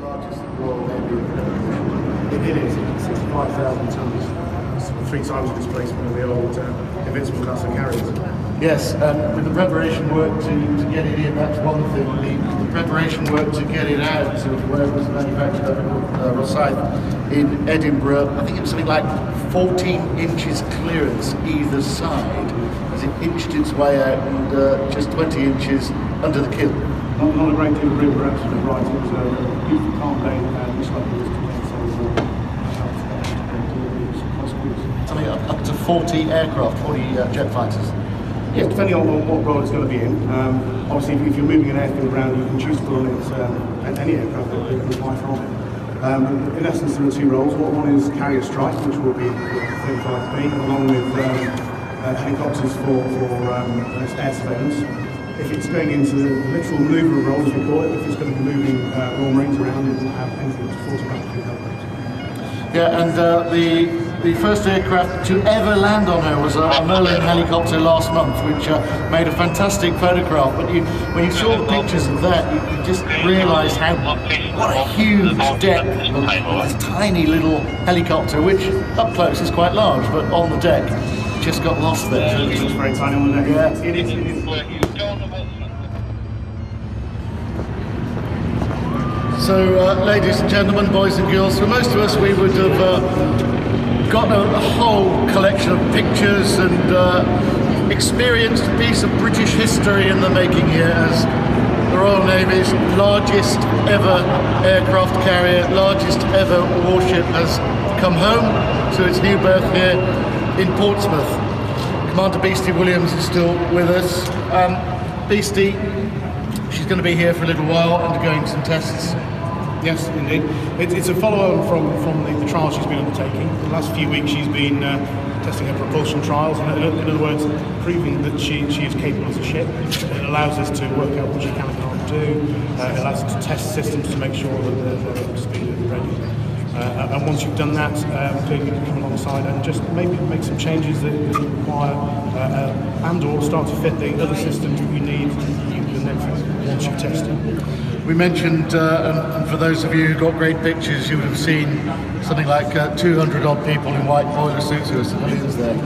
Largest Royal Navy. It is 65,000 tonnes. It's 3 times the displacement of the old Invincible class of carriers. Yes, with the preparation work to get it in, that's one thing. The preparation work to get it out of where it was manufactured over at Rosyth in Edinburgh, I think it was something like 14 inches clearance either side as it inched its way out, and just 20 inches under the keel. Not a great deal of room, perhaps, absolutely right. It was a beautiful calm day, which likely was Something up to 40 aircraft, 40 jet fighters. Yes, depending on what role it's going to be in. Obviously, if you're moving an airfield around, you can choose to put on it any aircraft that you can fly from it. In essence, there are 2 roles. One is carrier strike, which will be 35B, along with helicopters for air surveillance. If it's going into the literal maneuver role, as we call it, if it's going to be moving Royal Marines around, it will have anything up to 40 helicopters. Yeah, and the first aircraft to ever land on her was a Merlin helicopter last month, which made a fantastic photograph. But when you saw the pictures of that, you just realised what a huge deck of this tiny little helicopter, which up close is quite large, but on the deck just got lost there. It's very tiny on the deck. Yeah. It is. So, ladies and gentlemen, boys and girls, for most of us, we would have got a whole collection of pictures and experienced a piece of British history in the making here as the Royal Navy's largest ever aircraft carrier, largest ever warship has come home to its new berth here in Portsmouth. Commander Beastie Williams is still with us. Beastie, she's going to be here for a little while, undergoing some tests. Yes, indeed. It's a follow-on from the trials she's been undertaking. The last few weeks she's been testing her propulsion trials, in other words, proving that she is capable as a ship. It allows us to work out what she can and can't do. It allows us to test systems to make sure that they're up to speed and ready. And once you've done that, clearly you can come alongside and just maybe make some changes that you require, and or start to fit the other systems that you need once you've tested. We mentioned, and for those of you who got great pictures, you would have seen something like 200 odd people in white boiler suits who are civilians there,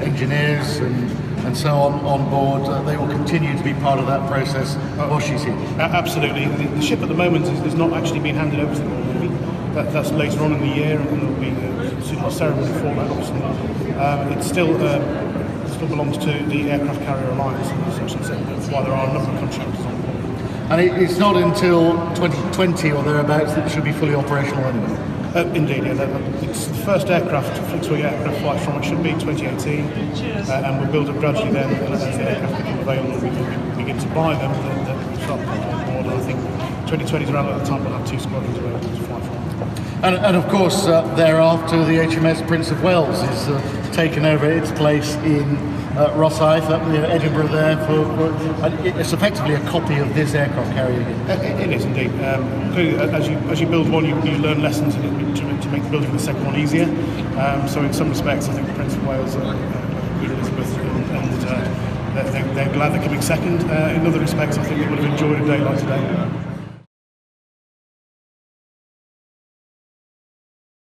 engineers and so on board. They will continue to be part of that process while she's here. Absolutely. The ship at the moment is not actually being handed over to the Royal Navy. That's later on in the year, and there will be a ceremony for that, obviously. It still belongs to the Aircraft Carrier Alliance, that's why there are a number of contractors on board. And it's not until 2020 or thereabouts that it should be fully operational anyway. Indeed, yeah. It's the first fixed-wing aircraft flight from it should be 2018, and we'll build up gradually then as the aircraft become available. We can begin to buy them, then we start putting on board. And I think 2020 is around at the time we'll have 2 squadrons available to fly from. And of course, thereafter, the HMS Prince of Wales is taken over its place in Rosyth, up near Edinburgh there. It's effectively a copy of this aircraft carrier here. It is indeed. Clearly, as you build one, you learn lessons to make building the second one easier. So in some respects, I think the Prince of Wales, Queen Elizabeth, and they're glad they're coming second. In other respects, I think they would have enjoyed a day like today.